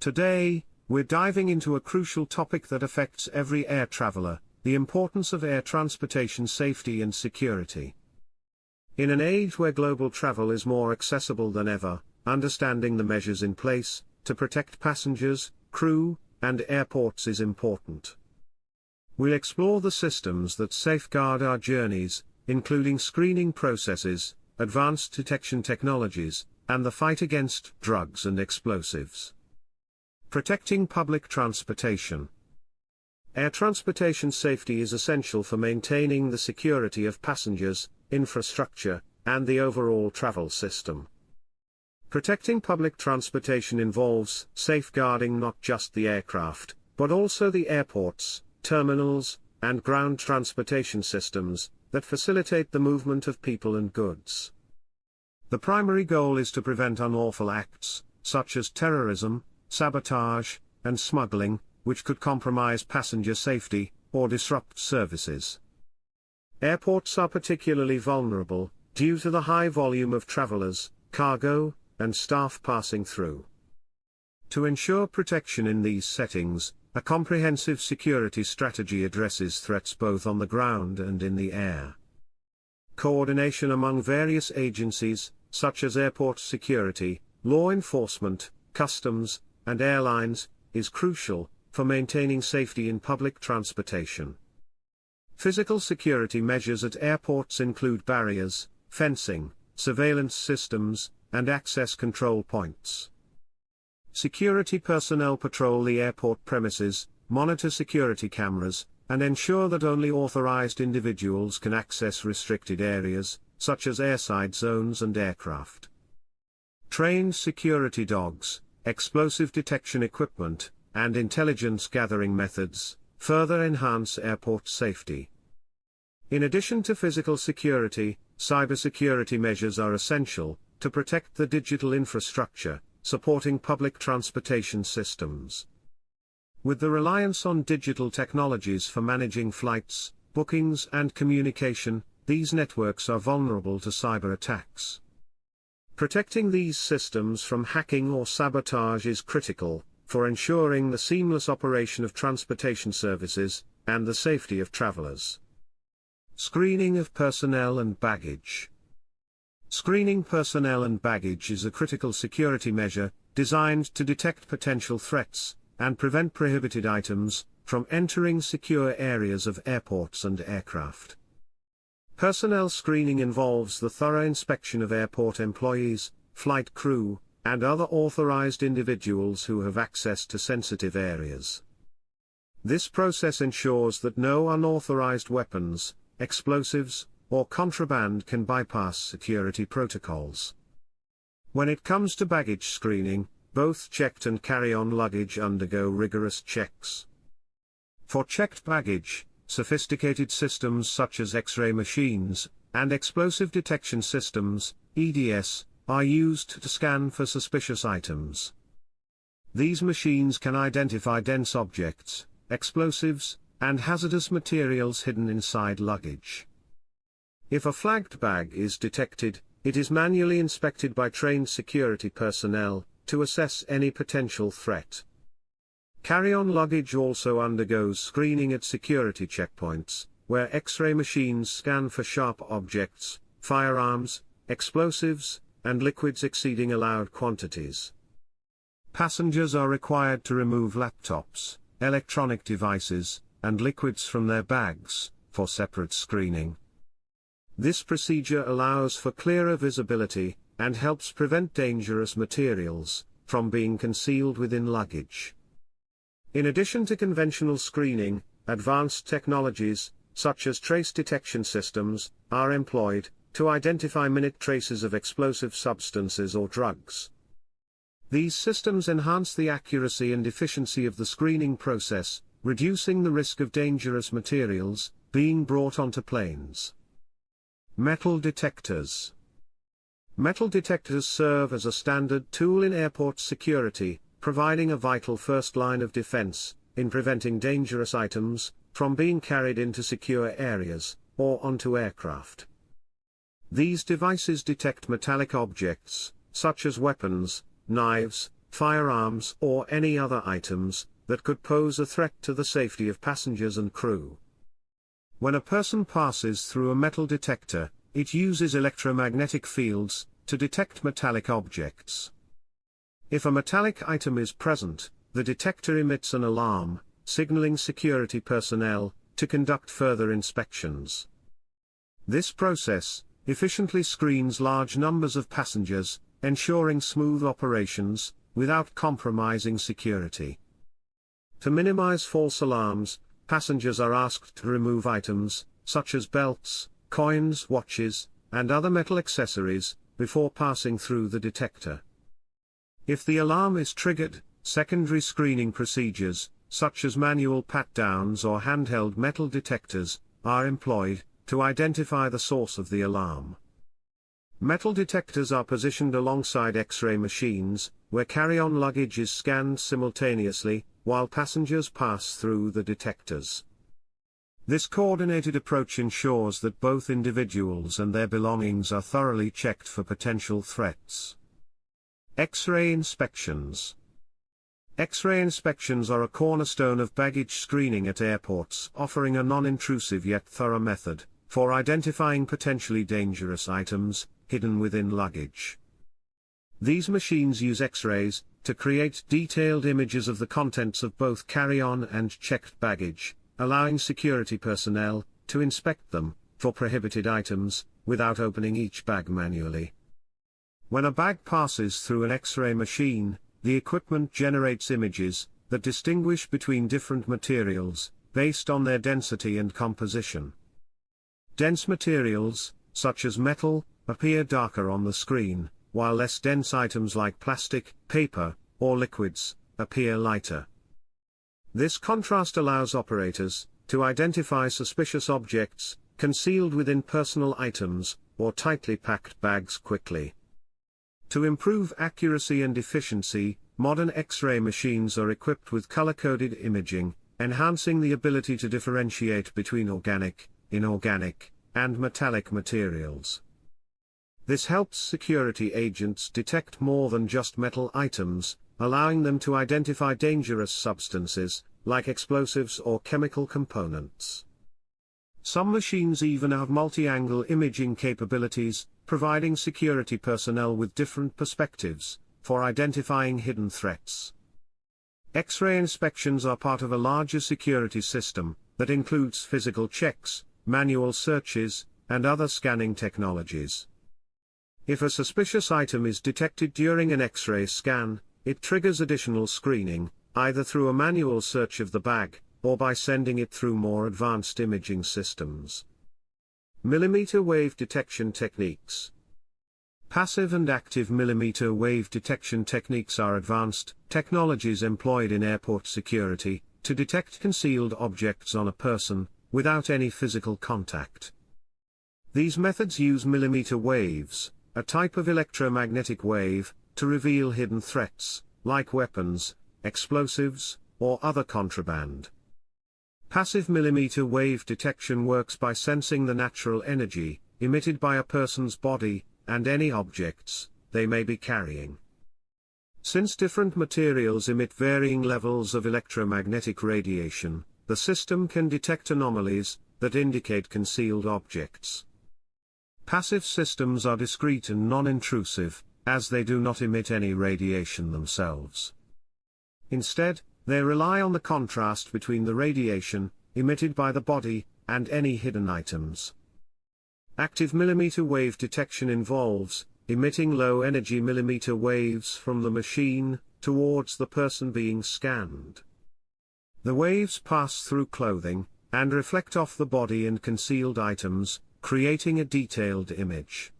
Today, we're diving into a crucial topic that affects every air traveler: the importance of air transportation safety and security. In an age where global travel is more accessible than ever, understanding the measures in place to protect passengers, crew, and airports is important. We'll explore the systems that safeguard our journeys, including screening processes, advanced detection technologies, and the fight against drugs and explosives. Protecting public transportation. Air transportation safety is essential for maintaining the security of passengers, infrastructure, and the overall travel system. Protecting public transportation involves safeguarding not just the aircraft, but also the airports, terminals, and ground transportation systems that facilitate the movement of people and goods. The primary goal is to prevent unlawful acts, such as terrorism, sabotage, and smuggling, which could compromise passenger safety or disrupt services. Airports are particularly vulnerable, due to the high volume of travelers, cargo, and staff passing through. To ensure protection in these settings, a comprehensive security strategy addresses threats both on the ground and in the air. Coordination among various agencies, such as airport security, law enforcement, customs, and airlines, is crucial for maintaining safety in public transportation. Physical security measures at airports include barriers, fencing, surveillance systems, and access control points. Security personnel patrol the airport premises, monitor security cameras, and ensure that only authorized individuals can access restricted areas, such as airside zones and aircraft. Trained security dogs, explosive detection equipment, and intelligence gathering methods further enhance airport safety. In addition to physical security, cybersecurity measures are essential to protect the digital infrastructure supporting public transportation systems. With the reliance on digital technologies for managing flights, bookings, and communication, these networks are vulnerable to cyber attacks. Protecting these systems from hacking or sabotage is critical for ensuring the seamless operation of transportation services and the safety of travelers. Screening of personnel and baggage. Screening personnel and baggage is a critical security measure designed to detect potential threats and prevent prohibited items from entering secure areas of airports and aircraft. Personnel screening involves the thorough inspection of airport employees, flight crew, and other authorized individuals who have access to sensitive areas. This process ensures that no unauthorized weapons, explosives, or contraband can bypass security protocols. When it comes to baggage screening, both checked and carry-on luggage undergo rigorous checks. For checked baggage, sophisticated systems such as X-ray machines and explosive detection systems, EDS, are used to scan for suspicious items. These machines can identify dense objects, explosives, and hazardous materials hidden inside luggage. If a flagged bag is detected, it is manually inspected by trained security personnel to assess any potential threat. Carry-on luggage also undergoes screening at security checkpoints, where X-ray machines scan for sharp objects, firearms, explosives, and liquids exceeding allowed quantities. Passengers are required to remove laptops, electronic devices, and liquids from their bags for separate screening. This procedure allows for clearer visibility and helps prevent dangerous materials from being concealed within luggage. In addition to conventional screening, advanced technologies, such as trace detection systems, are employed to identify minute traces of explosive substances or drugs. These systems enhance the accuracy and efficiency of the screening process, reducing the risk of dangerous materials being brought onto planes. Metal detectors. Metal detectors serve as a standard tool in airport security, providing a vital first line of defense in preventing dangerous items from being carried into secure areas or onto aircraft. These devices detect metallic objects, such as weapons, knives, firearms or any other items that could pose a threat to the safety of passengers and crew. When a person passes through a metal detector, it uses electromagnetic fields to detect metallic objects. If a metallic item is present, the detector emits an alarm, signaling security personnel to conduct further inspections. This process efficiently screens large numbers of passengers, ensuring smooth operations without compromising security. To minimize false alarms, passengers are asked to remove items, such as belts, coins, watches, and other metal accessories, before passing through the detector. If the alarm is triggered, secondary screening procedures, such as manual pat-downs or handheld metal detectors, are employed to identify the source of the alarm. Metal detectors are positioned alongside X-ray machines, where carry-on luggage is scanned simultaneously, while passengers pass through the detectors. This coordinated approach ensures that both individuals and their belongings are thoroughly checked for potential threats. X-ray inspections. X-ray inspections are a cornerstone of baggage screening at airports, offering a non-intrusive yet thorough method for identifying potentially dangerous items hidden within luggage. These machines use X-rays to create detailed images of the contents of both carry-on and checked baggage, allowing security personnel to inspect them for prohibited items without opening each bag manually. When a bag passes through an X-ray machine, the equipment generates images that distinguish between different materials based on their density and composition. Dense materials, such as metal, appear darker on the screen, while less dense items like plastic, paper, or liquids appear lighter. This contrast allows operators to identify suspicious objects concealed within personal items or tightly packed bags quickly. To improve accuracy and efficiency, modern X-ray machines are equipped with color-coded imaging, enhancing the ability to differentiate between organic, inorganic, and metallic materials. This helps security agents detect more than just metal items, allowing them to identify dangerous substances, like explosives or chemical components. Some machines even have multi-angle imaging capabilities, providing security personnel with different perspectives for identifying hidden threats. X-ray inspections are part of a larger security system that includes physical checks, manual searches, and other scanning technologies. If a suspicious item is detected during an X-ray scan, it triggers additional screening, either through a manual search of the bag, or by sending it through more advanced imaging systems. Millimeter wave detection techniques. Passive and active millimeter wave detection techniques are advanced technologies employed in airport security to detect concealed objects on a person without any physical contact. These methods use millimeter waves, a type of electromagnetic wave, to reveal hidden threats, like weapons, explosives, or other contraband. Passive millimeter wave detection works by sensing the natural energy emitted by a person's body and any objects they may be carrying. Since different materials emit varying levels of electromagnetic radiation, the system can detect anomalies that indicate concealed objects. Passive systems are discreet and non-intrusive, as they do not emit any radiation themselves. Instead, they rely on the contrast between the radiation emitted by the body and any hidden items. Active millimeter wave detection involves emitting low-energy millimeter waves from the machine towards the person being scanned. The waves pass through clothing and reflect off the body and concealed items, creating a detailed image.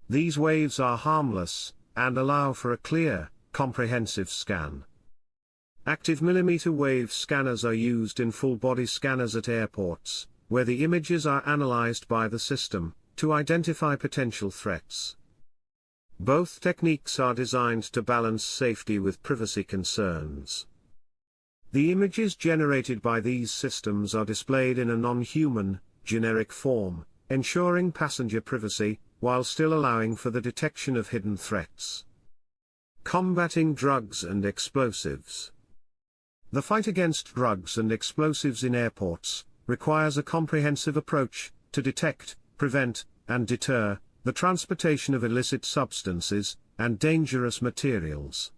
These waves are harmless and allow for a clear, comprehensive scan. Active millimeter wave scanners are used in full-body scanners at airports, where the images are analyzed by the system to identify potential threats. Both techniques are designed to balance safety with privacy concerns. The images generated by these systems are displayed in a non-human, generic form, ensuring passenger privacy, while still allowing for the detection of hidden threats. Combating drugs and explosives. The fight against drugs and explosives in airports requires a comprehensive approach to detect, prevent, and deter the transportation of illicit substances and dangerous materials.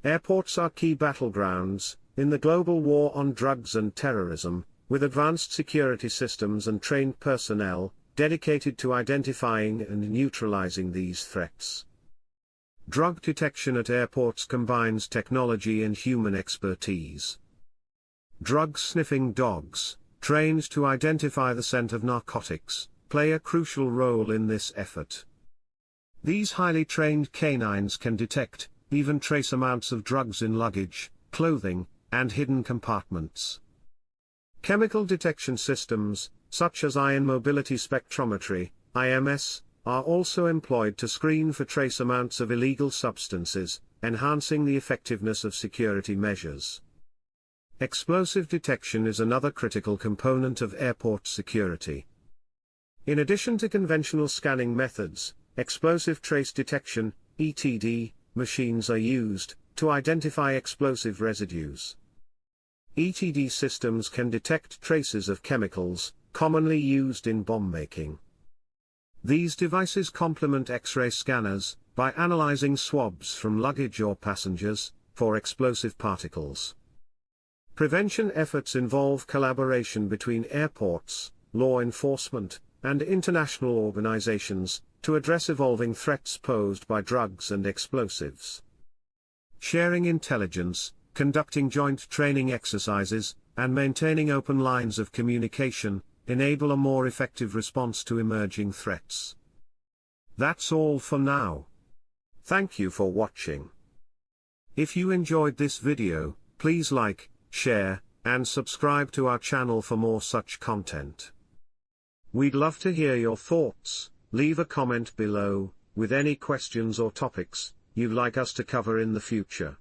Airports are key battlegrounds in the global war on drugs and terrorism, with advanced security systems and trained personnel dedicated to identifying and neutralizing these threats. Drug detection at airports combines technology and human expertise. Drug-sniffing dogs, trained to identify the scent of narcotics, play a crucial role in this effort. These highly trained canines can detect, even trace amounts of drugs in luggage, clothing, and hidden compartments. Chemical detection systems, such as ion mobility spectrometry, IMS, are also employed to screen for trace amounts of illegal substances, enhancing the effectiveness of security measures. Explosive detection is another critical component of airport security. In addition to conventional scanning methods, explosive trace detection, ETD, machines are used to identify explosive residues. ETD systems can detect traces of chemicals, commonly used in bomb making. These devices complement X-ray scanners by analyzing swabs from luggage or passengers for explosive particles. Prevention efforts involve collaboration between airports, law enforcement, and international organizations to address evolving threats posed by drugs and explosives. Sharing intelligence, conducting joint training exercises, and maintaining open lines of communication enable a more effective response to emerging threats. That's all for now. Thank you for watching. If you enjoyed this video, please like, share, and subscribe to our channel for more such content. We'd love to hear your thoughts. Leave a comment below with any questions or topics you'd like us to cover in the future.